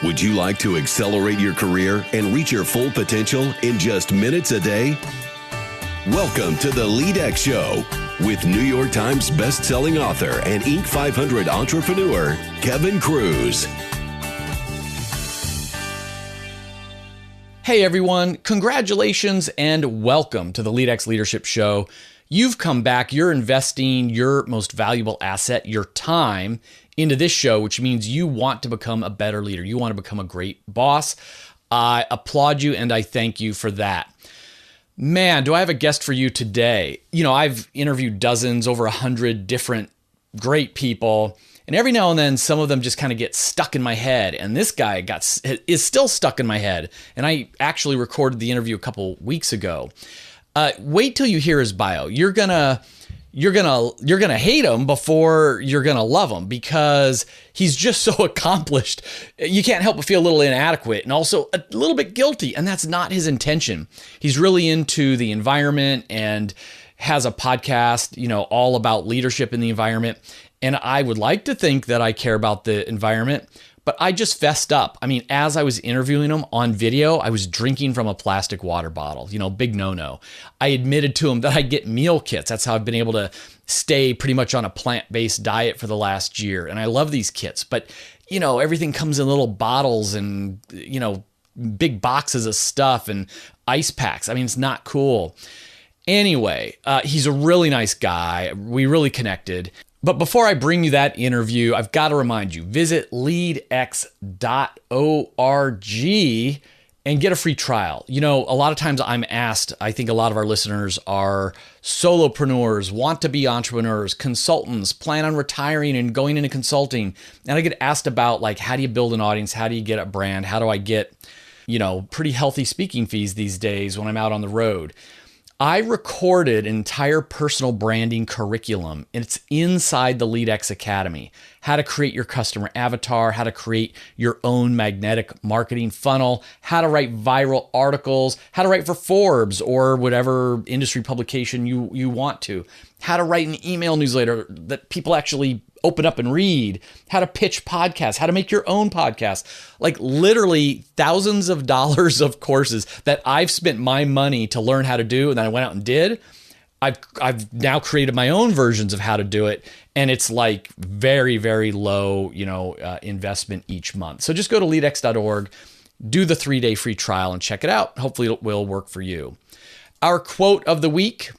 Would you like to accelerate your career and reach your full potential in just minutes a day? Welcome to the LEADx Show with New York Times best-selling author and Inc. 500 entrepreneur, Kevin Kruse. Hey everyone, congratulations and welcome to the LEADx Leadership Show. You've come back, you're investing your most valuable asset, your time, into this show, which means you want to become a better leader. You want to become a great boss. I applaud you and I thank you for that. Man, do I have a guest for you today. You know, I've interviewed dozens, over 100 different great people. And every now and then, some of them just kind of get stuck in my head. And this guy is still stuck in my head. And I actually recorded the interview a couple weeks ago. Wait till you hear his bio. You're gonna hate him before you're gonna love him because he's just so accomplished. You can't help but feel a little inadequate and also a little bit guilty. And that's not his intention. He's really into the environment and has a podcast, you know, all about leadership in the environment. And I would like to think that I care about the environment, but I just fessed up. I mean, as I was interviewing him on video, I was drinking from a plastic water bottle, you know, big no-no. I admitted to him that I get meal kits. That's how I've been able to stay pretty much on a plant-based diet for the last year. And I love these kits, but you know, everything comes in little bottles and, you know, big boxes of stuff and ice packs. I mean, it's not cool. Anyway, he's a really nice guy. We really connected. But before I bring you that interview, I've got to remind you, visit leadx.org and get a free trial. You know, a lot of times I'm asked, I think a lot of our listeners are solopreneurs, want to be entrepreneurs, consultants, plan on retiring and going into consulting. And I get asked about like, how do you build an audience? How do you get a brand? How do I get, you know, pretty healthy speaking fees these days when I'm out on the road? I recorded an entire personal branding curriculum, and it's inside the LEADx Academy. How to create your customer avatar, how to create your own magnetic marketing funnel, how to write viral articles, how to write for Forbes or whatever industry publication you want to, how to write an email newsletter that people actually open up and read, how to pitch podcasts, how to make your own podcast, like literally thousands of dollars of courses that I've spent my money to learn how to do. And then I went out and did. I've now created my own versions of how to do it. And it's like very, very low, you know, investment each month. So just go to leadx.org, do the 3-day free trial and check it out. Hopefully it will work for you. Our quote of the week: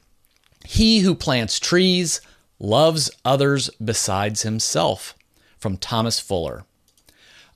"He who plants trees loves others besides himself," from Thomas Fuller.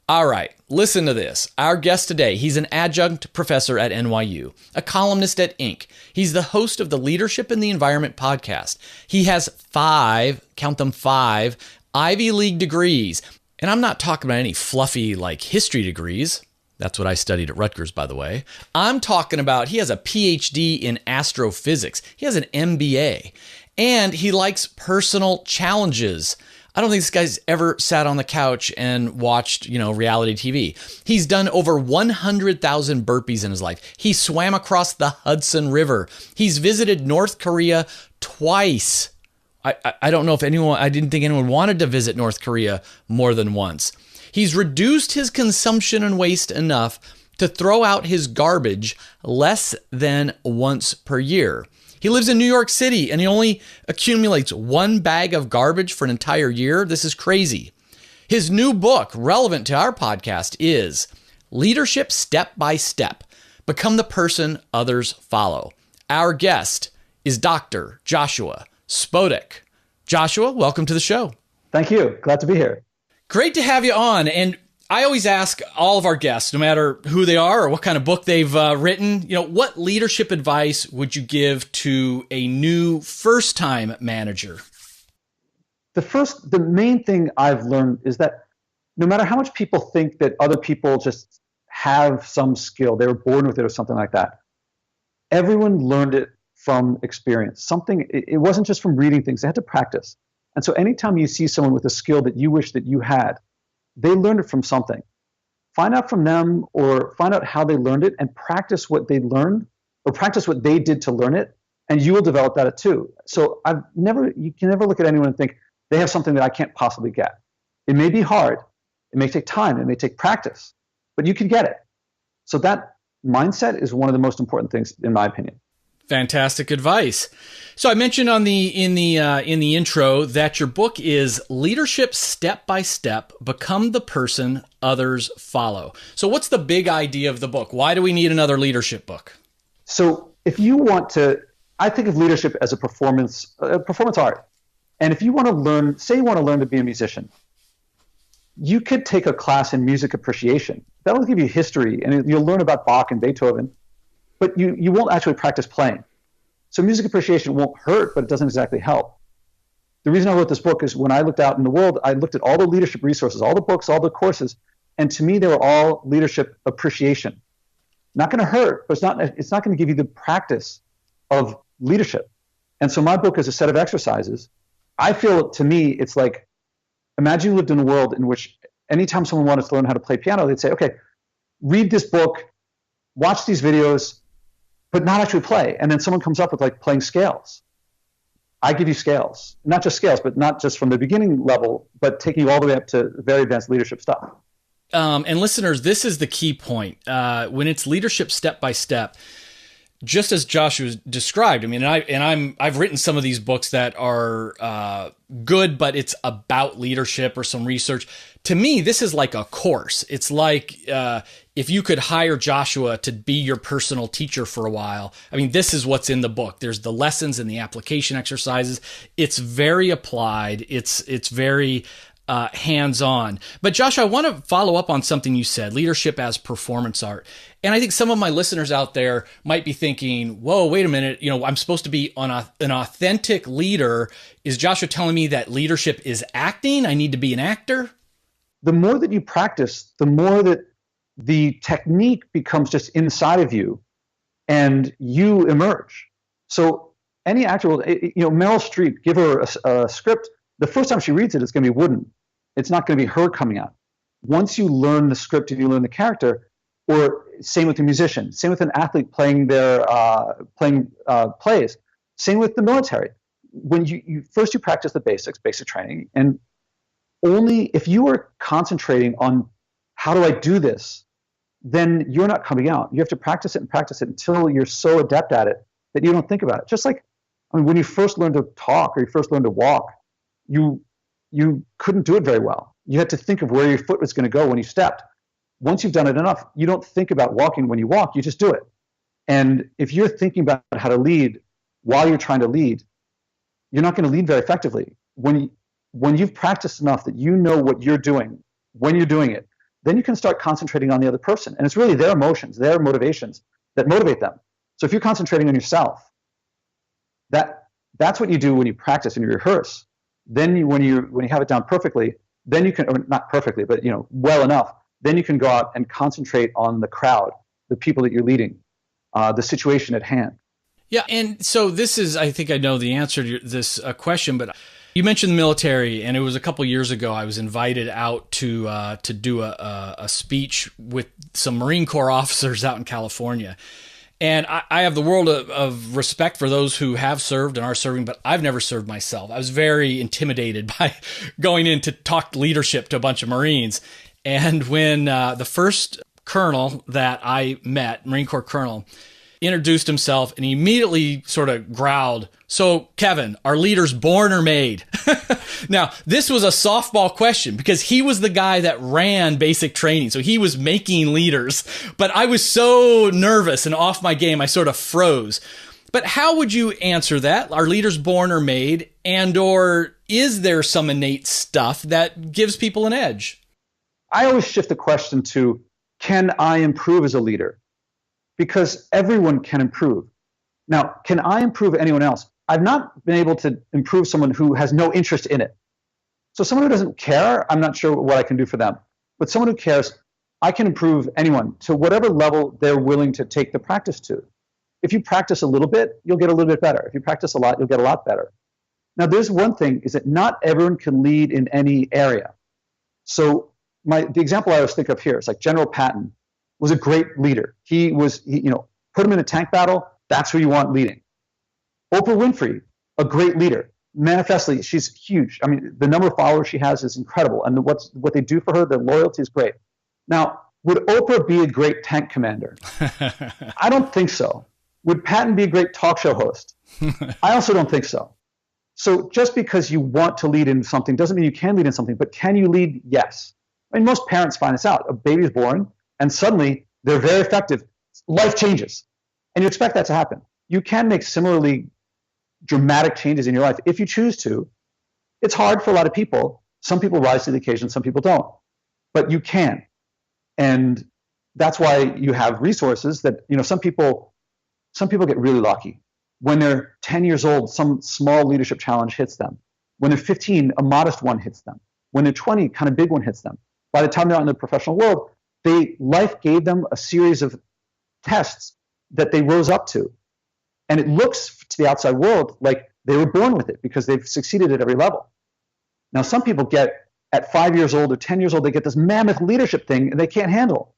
All right, listen to this. Our guest today, he's an adjunct professor at NYU, a columnist at Inc. He's the host of the Leadership in the Environment podcast. He has 5, count them 5, Ivy League degrees. And I'm not talking about any fluffy like history degrees. That's what I studied at Rutgers, by the way. I'm talking about he has a PhD in astrophysics. He has an MBA. And he likes personal challenges. I don't think this guy's ever sat on the couch and watched, you know, reality TV. He's done over 100,000 burpees in his life. He swam across the Hudson River. He's visited North Korea twice. I don't know if I didn't think anyone wanted to visit North Korea more than once. He's reduced his consumption and waste enough to throw out his garbage less than once per year. He lives in New York City and he only accumulates 1 bag of garbage for an entire year. This is crazy. His new book, relevant to our podcast, is Leadership Step by Step. Become the person others follow. Our guest is Dr. Joshua Spodek. Joshua, welcome to the show. Thank you. Glad to be here. Great to have you on. And I always ask all of our guests, no matter who they are or what kind of book they've written, you know, what leadership advice would you give to a new first-time manager? The main thing I've learned is that no matter how much people think that other people just have some skill, they were born with it or something like that, everyone learned it from experience. It wasn't just from reading things, they had to practice. And so anytime you see someone with a skill that you wish that you had, they learned it from something. Find out from them or find out how they learned it and practice what they learned or practice what they did to learn it, and you will develop that too. So you can never look at anyone and think they have something that I can't possibly get. It may be hard. It may take time. It may take practice. but you can get it. So that mindset is one of the most important things, in my opinion. Fantastic advice. So I mentioned in the intro that your book is Leadership Step by Step, Become the Person Others Follow. So what's the big idea of the book? Why do we need another leadership book? So if you want to, I think of leadership as a performance art. And if you want to learn, say you want to learn to be a musician, you could take a class in music appreciation. That'll give you history, and you'll learn about Bach and Beethoven, but you won't actually practice playing. So music appreciation won't hurt, but it doesn't exactly help. The reason I wrote this book is when I looked out in the world, I looked at all the leadership resources, all the books, all the courses, and to me, they were all leadership appreciation. Not going to hurt, but it's not going to give you the practice of leadership. And so my book is a set of exercises. I feel, to me, it's like, imagine you lived in a world in which anytime someone wanted to learn how to play piano, they'd say, okay, read this book, watch these videos, but not actually play. And then someone comes up with like playing scales. I give you scales, not just scales, but not just from the beginning level, but taking you all the way up to very advanced leadership stuff. And listeners, this is the key point. When it's leadership step by step, just as Joshua described, I mean, I've written some of these books that are good, but it's about leadership or some research. To me, this is like a course. It's like if you could hire Joshua to be your personal teacher for a while. I mean, this is what's in the book. There's the lessons and the application exercises. It's very applied. It's very hands-on. But Josh, I want to follow up on something you said, leadership as performance art. And I think some of my listeners out there might be thinking, whoa, wait a minute, I'm supposed to be an authentic leader. Is Joshua telling me that leadership is acting? I need to be an actor? The more that you practice, the more that the technique becomes just inside of you and you emerge. So any actor will, Meryl Streep, give her a script. The first time she reads it, it's going to be wooden. It's not going to be her coming out. Once you learn the script and you learn the character, or same with a musician, same with an athlete playing their plays, same with the military. When you first practice the basic training, and only if you are concentrating on how do I do this, then you're not coming out. You have to practice it until you're so adept at it that you don't think about it. Just like when you first learn to talk or you first learn to walk, you couldn't do it very well. You had to think of where your foot was going to go when you stepped. Once you've done it enough, you don't think about walking when you walk, you just do it. And if you're thinking about how to lead while you're trying to lead, you're not going to lead very effectively. When you've practiced enough that you know what you're doing when you're doing it, then you can start concentrating on the other person. And it's really their emotions, their motivations that motivate them. So if you're concentrating on yourself, that's what you do when you practice and you rehearse. Then when you have it down perfectly, then you can, or not perfectly, but well enough, then you can go out and concentrate on the crowd, the people that you're leading, the situation at hand. Yeah, and so this is, I think I know the answer to this question, but you mentioned the military, and it was a couple years ago I was invited out to do a speech with some Marine Corps officers out in California. And I have the world of respect for those who have served and are serving, but I've never served myself. I was very intimidated by going in to talk leadership to a bunch of Marines. And when the first colonel that I met, Marine Corps colonel, introduced himself and he immediately sort of growled, "So, Kevin, are leaders born or made?" Now, this was a softball question because he was the guy that ran basic training. So he was making leaders. But I was so nervous and off my game, I sort of froze. But how would you answer that? Are leaders born or made? And or is there some innate stuff that gives people an edge? I always shift the question to, can I improve as a leader? Because everyone can improve. Now, can I improve anyone else? I've not been able to improve someone who has no interest in it. So someone who doesn't care, I'm not sure what I can do for them. But someone who cares, I can improve anyone to whatever level they're willing to take the practice to. If you practice a little bit, you'll get a little bit better. If you practice a lot, you'll get a lot better. Now, there's one thing, is that not everyone can lead in any area. So the example I always think of here is like General Patton was a great leader. He put him in a tank battle, that's who you want leading. Oprah Winfrey, a great leader. Manifestly, she's huge. I mean, the number of followers she has is incredible. And what they do for her, their loyalty is great. Now, would Oprah be a great tank commander? I don't think so. Would Patton be a great talk show host? I also don't think so. So just because you want to lead in something doesn't mean you can lead in something, but can you lead? Yes. I mean, most parents find this out. A baby is born and suddenly they're very effective. Life changes. And you expect that to happen. You can make similarly dramatic changes in your life if you choose to. It's hard for a lot of people. Some people rise to the occasion, some people don't. But you can. And that's why you have resources that, some people get really lucky. When they're 10 years old, some small leadership challenge hits them. When they're 15, a modest one hits them. When they're 20, kind of big one hits them. By the time they're out in the professional world, life gave them a series of tests that they rose up to. And it looks to the outside world like they were born with it because they've succeeded at every level. Now, some people at 5 years old or 10 years old, they get this mammoth leadership thing and they can't handle.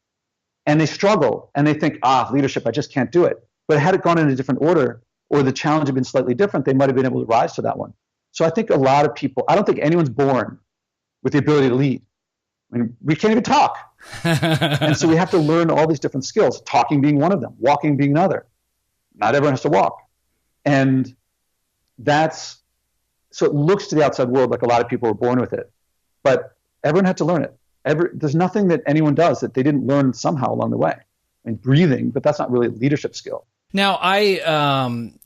And they struggle and they think, leadership, I just can't do it. But had it gone in a different order or the challenge had been slightly different, they might have been able to rise to that one. So I think a lot of people, I don't think anyone's born with the ability to lead. I mean, we can't even talk. And so we have to learn all these different skills, talking being one of them, walking being another. Not everyone has to walk. And so it looks to the outside world like a lot of people were born with it, but everyone had to learn it. There's nothing that anyone does that they didn't learn somehow along the way. I mean, breathing, but that's not really a leadership skill. Now,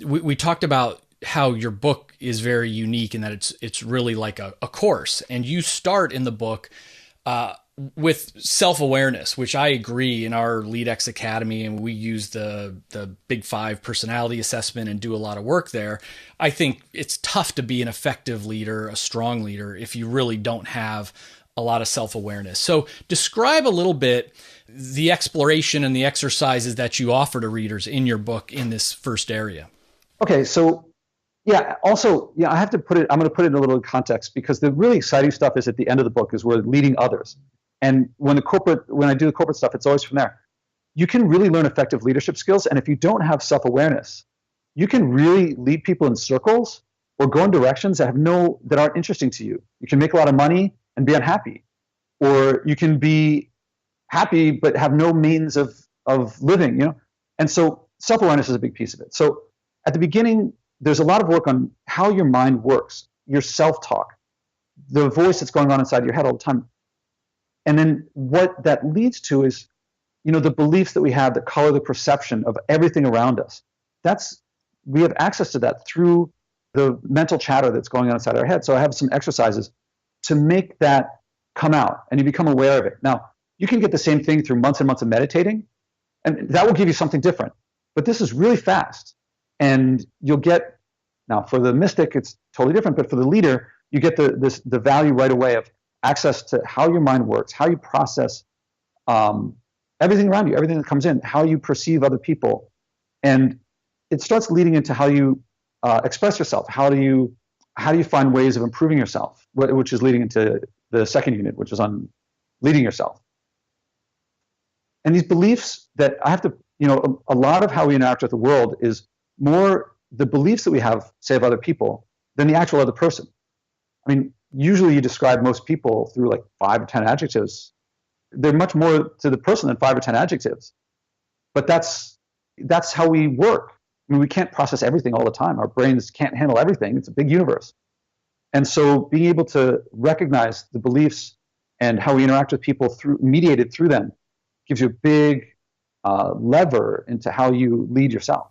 we talked about how your book is very unique in that it's really like a course, and you start in the book with self-awareness, which I agree in our LEADx Academy, and we use the Big 5 personality assessment and do a lot of work there. I think it's tough to be an effective leader, a strong leader, if you really don't have a lot of self-awareness. So describe a little bit the exploration and the exercises that you offer to readers in your book in this first area. Okay, so I have to I'm going to put it in a little context because the really exciting stuff is at the end of the book is we're leading others. And when I do the corporate stuff, it's always from there. You can really learn effective leadership skills. And if you don't have self-awareness, you can really lead people in circles or go in directions that aren't interesting to you. You can make a lot of money and be unhappy, or you can be happy but have no means of living, And so self-awareness is a big piece of it. So at the beginning, there's a lot of work on how your mind works, your self-talk, the voice that's going on inside your head all the time. And then what that leads to is, the beliefs that we have that color the perception of everything around us. We have access to that through the mental chatter that's going on inside our head. So I have some exercises to make that come out, and you become aware of it. Now, you can get the same thing through months and months of meditating, and that will give you something different. But this is really fast. And you'll get, now for the mystic, it's totally different, but for the leader, you get the value right away of access to how your mind works, how you process everything around you, everything that comes in, how you perceive other people. And it starts leading into how you express yourself. How do you find ways of improving yourself, which is leading into the second unit, which is on leading yourself. And these beliefs that I have to, a lot of how we interact with the world is more the beliefs that we have, say, of other people than the actual other person. I mean, usually you describe most people through like 5 or 10 adjectives. They're much more to the person than 5 or 10 adjectives. But that's how we work. I mean, we can't process everything all the time. Our brains can't handle everything. It's a big universe. And so being able to recognize the beliefs and how we interact with people mediated through them gives you a big lever into how you lead yourself.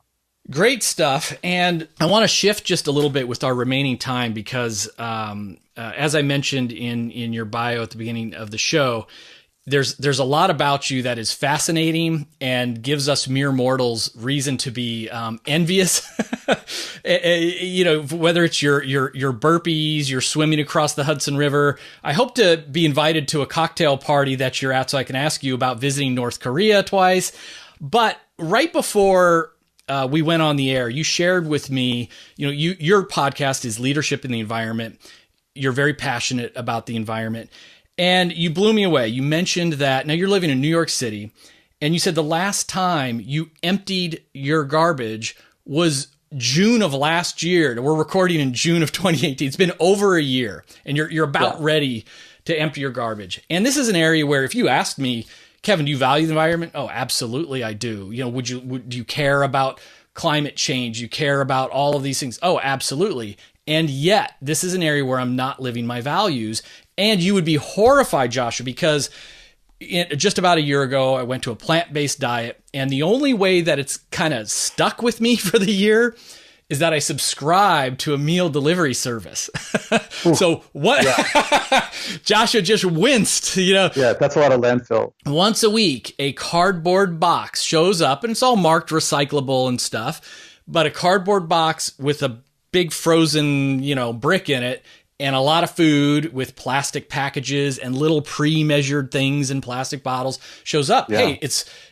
Great stuff. And I want to shift just a little bit with our remaining time because as I mentioned in your bio at the beginning of the show, there's a lot about you that is fascinating and gives us mere mortals reason to be envious. Whether it's your burpees, your swimming across the Hudson River. I hope to be invited to a cocktail party that you're at so I can ask you about visiting North Korea twice. But right before we went on the air, you shared with me, your podcast is Leadership in the Environment. You're very passionate about the environment. And you blew me away. You mentioned that now you're living in New York City, and you said the last time you emptied your garbage was June of last year. We're recording in June of 2018. It's been over a year, and you're about ready to empty your garbage. And this is an area where if you asked me, Kevin, do you value the environment? Oh, absolutely, I do. You know, do you care about climate change? You care about all of these things? Oh, absolutely. And yet, this is an area where I'm not living my values. And you would be horrified, Joshua, because just about a year ago, I went to a plant-based diet, and the only way that it's kind of stuck with me for the year is that I subscribe to a meal delivery service. So what? Yeah. Joshua just winced, you know. Yeah, that's a lot of landfill. Once a week, a cardboard box shows up, and it's all marked recyclable and stuff, but a cardboard box with a big frozen, you know, brick in it, and a lot of food with plastic packages and little pre-measured things in plastic bottles shows up. Yeah. Hey,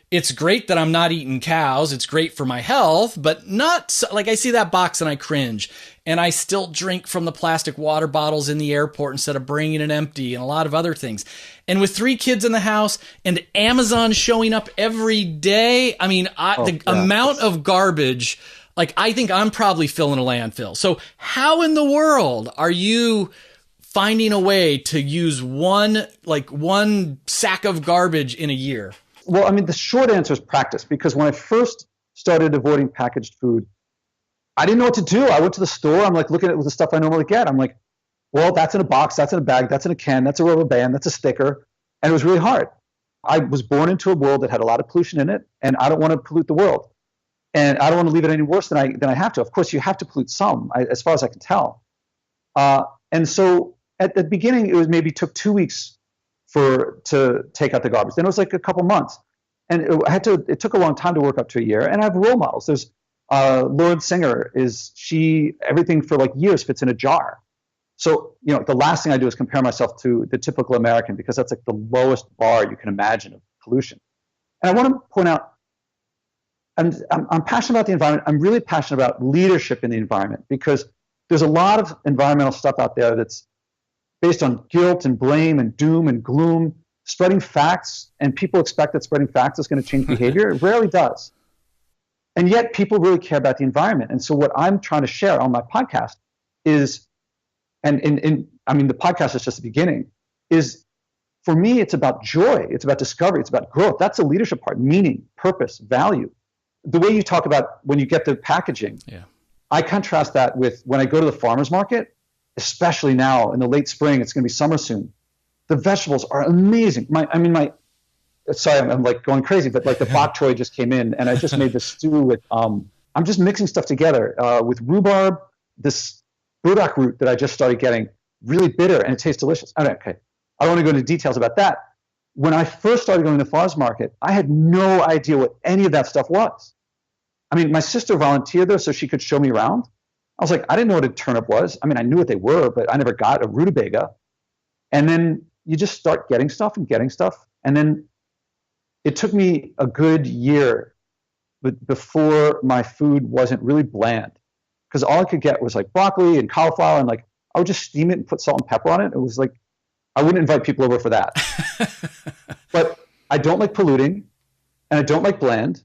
it's great that I'm not eating cows. It's great for my health, but not so, like I see that box and I cringe. And I still drink from the plastic water bottles in the airport instead of bringing it empty, and a lot of other things. And with 3 kids in the house and Amazon showing up every day, I mean, the amount of garbage, like I think I'm probably filling a landfill. So how in the world are you finding a way to use one sack of garbage in a year? Well, I mean, the short answer is practice, because when I first started avoiding packaged food, I didn't know what to do. I went to the store. I'm like looking at the stuff I normally get. I'm like, well, that's in a box, that's in a bag, that's in a can, that's a rubber band, that's a sticker. And it was really hard. I was born into a world that had a lot of pollution in it, and I don't want to pollute the world. And I don't want to leave it any worse than I have to. Of course, you have to pollute some, as far as I can tell. And so at the beginning, it maybe took 2 weeks to take out the garbage. Then it was like a couple months, and it took a long time to work up to a year. And I have role models. There's Lauren Singer. Everything for like years fits in a jar. So, you know, the last thing I do is compare myself to the typical American, because that's like the lowest bar you can imagine of pollution. And I want to point out, I'm passionate about the environment. I'm really passionate about leadership in the environment, because there's a lot of environmental stuff out there that's based on guilt and blame and doom and gloom, spreading facts, and people expect that spreading facts is going to change behavior. It rarely does. And yet people really care about the environment. And so what I'm trying to share on my podcast is, I mean, the podcast is just the beginning, is for me, it's about joy. It's about discovery. It's about growth. That's the leadership part: meaning, purpose, value. The way you talk about when you get the packaging, I contrast that with when I go to the farmer's market, especially now in the late spring. It's going to be summer soon. The vegetables are amazing. Sorry, I'm like going crazy, but like the bok choy just came in, and I just made this stew with, I'm just mixing stuff together with rhubarb, this burdock root that I just started getting, really bitter, and it tastes delicious. Okay. I don't want to go into details about that. When I first started going to the farmer's market, I had no idea what any of that stuff was. I mean, my sister volunteered there so she could show me around. I was like, I didn't know what a turnip was. I mean, I knew what they were, but I never got a rutabaga. And then you just start getting stuff. And then it took me a good year before my food wasn't really bland, because all I could get was like broccoli and cauliflower, and like I would just steam it and put salt and pepper on it. It was like, I wouldn't invite people over for that. But I don't like polluting, and I don't like bland,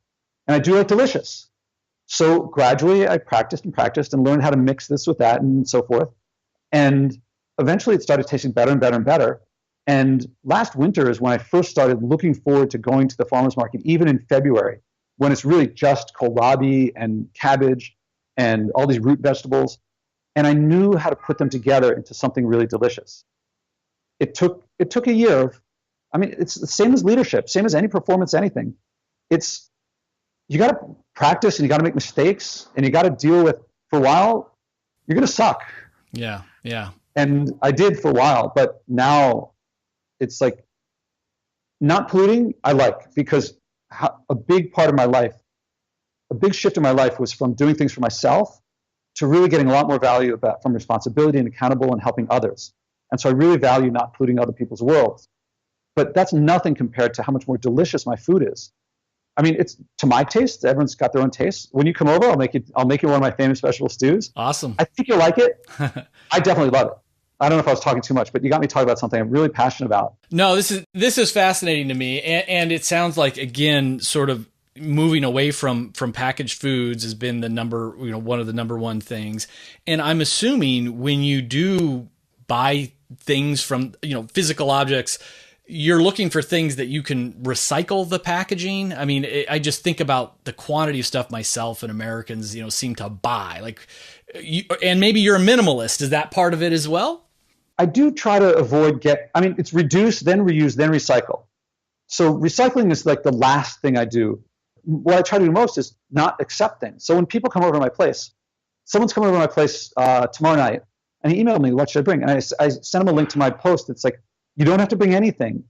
and I do like delicious. So gradually I practiced and learned how to mix this with that and so forth. And eventually it started tasting better and better and better. And last winter is when I first started looking forward to going to the farmer's market, even in February, when it's really just kohlrabi and cabbage and all these root vegetables. And I knew how to put them together into something really delicious. It took a year it's the same as leadership, same as any performance, anything. You got to practice, and you got to make mistakes, and you got to deal with, for a while, you're going to suck. Yeah. And I did for a while, but now it's like not polluting, I like, because a big part of my life, a big shift in my life was from doing things for myself to really getting a lot more value from responsibility and accountable and helping others. And so I really value not polluting other people's worlds. But that's nothing compared to how much more delicious my food is. I mean, it's to my taste. Everyone's got their own taste. When you come over, I'll make you one of my famous vegetable stews. Awesome. I think you'll like it. I definitely love it. I don't know if I was talking too much, but you got me talking about something I'm really passionate about. No, this is fascinating to me, and it sounds like, again, sort of moving away from packaged foods has been one of the number one things. And I'm assuming when you do buy things from, physical objects, you're looking for things that you can recycle the packaging. I mean, I just think about the quantity of stuff myself and Americans, seem to buy. Like, and maybe you're a minimalist. Is that part of it as well? I do try to avoid it's reduce, then reuse, then recycle. So recycling is like the last thing I do. What I try to do most is not accept things. So when people come over to my place, someone's coming over to my place tomorrow night, and he emailed me, what should I bring? And I sent him a link to my post. It's like, you don't have to bring anything,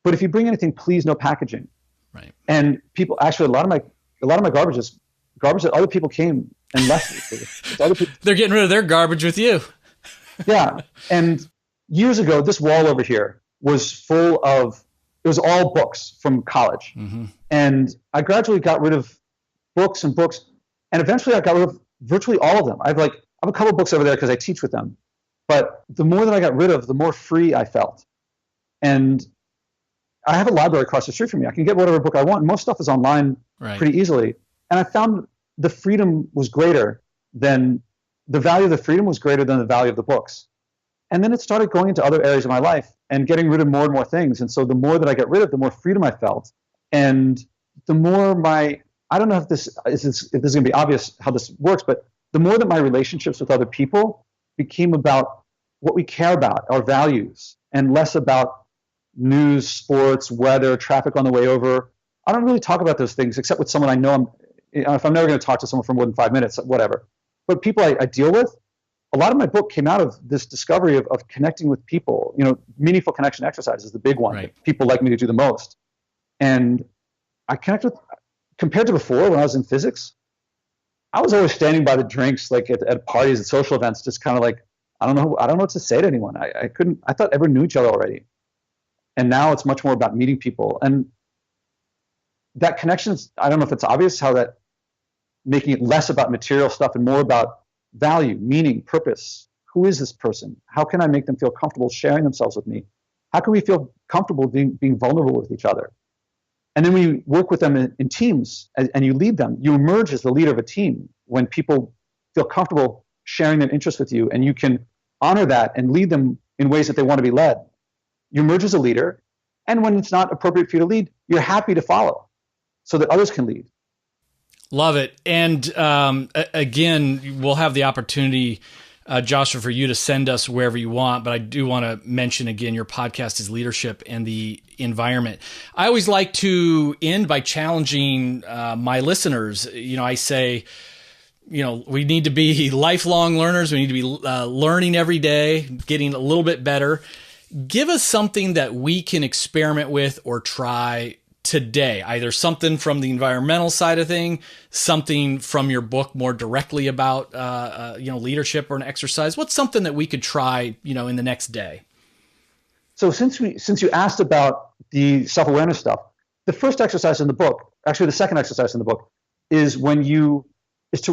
but if you bring anything, please no packaging. Right. And people, actually, a lot of my garbage is garbage that other people came and left. They're getting rid of their garbage with you. Yeah. And years ago, this wall over here was full of, it was all books from college. Mm-hmm. And I gradually got rid of books, and eventually I got rid of virtually all of them. I have a couple of books over there because I teach with them. But the more that I got rid of, the more free I felt. And I have a library across the street from me. I can get whatever book I want. Most stuff is online pretty easily. And I found the freedom was greater than the value of the freedom was greater than the value of the books. And then it started going into other areas of my life and getting rid of more and more things. And so the more that I get rid of, the more freedom I felt. And the more I don't know if this is going to be obvious how this works, but the more that my relationships with other people became about what we care about, our values, and less about news, sports, weather, traffic on the way over. I don't really talk about those things except with someone I know. If I'm never going to talk to someone for more than 5 minutes, whatever. But people I deal with, a lot of my book came out of this discovery of connecting with people. Meaningful connection exercise is the big one that people like me to do the most. And I connect with, compared to before when I was in physics, I was always standing by the drinks, like at parties, at social events, just kind of like, I don't know what to say to anyone. I thought everyone knew each other already. And now it's much more about meeting people. And that connection is, I don't know if it's obvious how that making it less about material stuff and more about value, meaning, purpose. Who is this person? How can I make them feel comfortable sharing themselves with me? How can we feel comfortable being vulnerable with each other? And then we work with them in teams, and you lead them. You emerge as the leader of a team when people feel comfortable sharing their interests with you, and you can honor that and lead them in ways that they want to be led. You emerge as a leader, and when it's not appropriate for you to lead, you're happy to follow so that others can lead. Love it. And again, we'll have the opportunity, Joshua, for you to send us wherever you want. But I do want to mention again, your podcast is leadership and the environment. I always like to end by challenging my listeners. I say, we need to be lifelong learners. We need to be learning every day, getting a little bit better. Give us something that we can experiment with or try today, either something from the environmental side of thing, something from your book more directly about, leadership or an exercise. What's something that we could try, in the next day? So since you asked about the self-awareness stuff, the first exercise in the book, actually the second exercise in the book, is to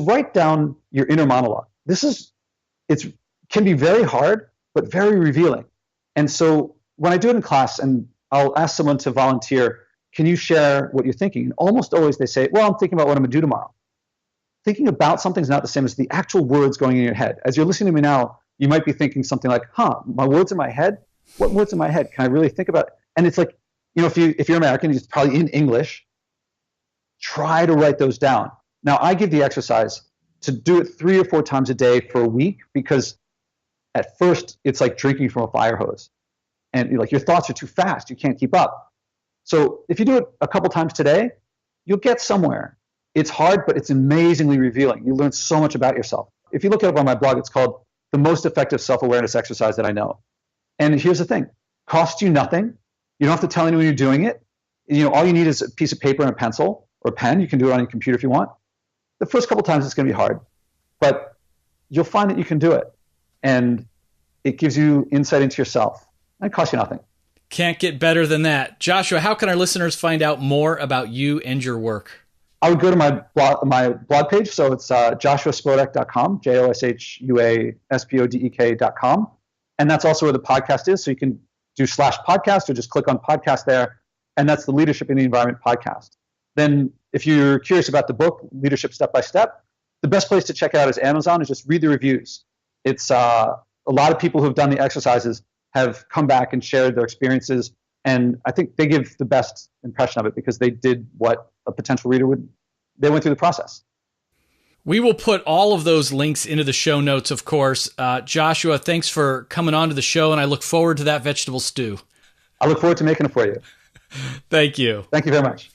write down your inner monologue. It can be very hard, but very revealing. And so when I do it in class and I'll ask someone to volunteer, can you share what you're thinking? And almost always they say, well, I'm thinking about what I'm going to do tomorrow. Thinking about something is not the same as the actual words going in your head. As you're listening to me now, you might be thinking something like, my words in my head? What words in my head? Can I really think about it? And it's like, if you're American, it's probably in English. Try to write those down. Now, I give the exercise to do it 3 or 4 times a day for a week, because at first it's like drinking from a fire hose. And your thoughts are too fast. You can't keep up. So if you do it a couple times today, you'll get somewhere. It's hard, but it's amazingly revealing. You learn so much about yourself. If you look it up on my blog, it's called The Most Effective Self-Awareness Exercise That I Know. And here's the thing. Costs you nothing. You don't have to tell anyone you're doing it. All you need is a piece of paper and a pencil or a pen. You can do it on your computer if you want. The first couple times it's going to be hard, but you'll find that you can do it. And it gives you insight into yourself. And it costs you nothing. Can't get better than that. Joshua, how can our listeners find out more about you and your work? I would go to my blog page. So it's joshuaspodek.com, JOSHUASPODEK.com. And that's also where the podcast is. So you can do /podcast or just click on podcast there. And that's the Leadership in the Environment podcast. Then if you're curious about the book, Leadership Step by Step, the best place to check it out is Amazon, and just read the reviews. It's a lot of people who've done the exercises have come back and shared their experiences, And I think they give the best impression of it because they did what a potential reader would. They went through the process. We will put all of those links into the show notes, of course. Joshua, thanks for coming on to the show, and I look forward to that vegetable stew. I look forward to making it for you. Thank you. Thank you very much.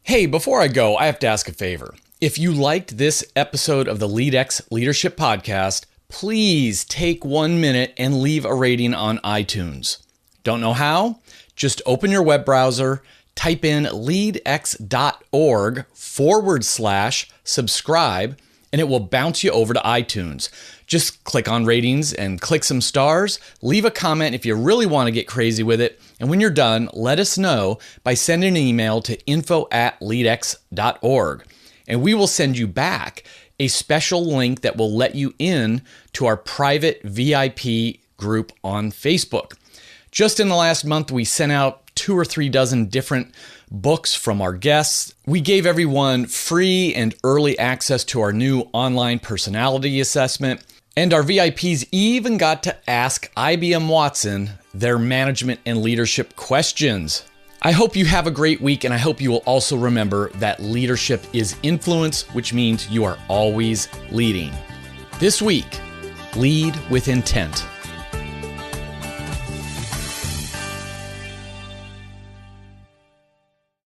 Hey, before I go, I have to ask a favor. If you liked this episode of the LEADx Leadership Podcast, please take 1 minute and leave a rating on iTunes. Don't know how? Just open your web browser, type in leadx.org/subscribe, and it will bounce you over to iTunes. Just click on ratings and click some stars. Leave a comment if you really want to get crazy with it. And when you're done, let us know by sending an email to info@leadx.org. And we will send you back a special link that will let you in to our private VIP group on Facebook. Just in the last month, we sent out 2 or 3 dozen different books from our guests. We gave everyone free and early access to our new online personality assessment. And our VIPs even got to ask IBM Watson their management and leadership questions. I hope you have a great week, and I hope you will also remember that leadership is influence, which means you are always leading. This week, lead with intent.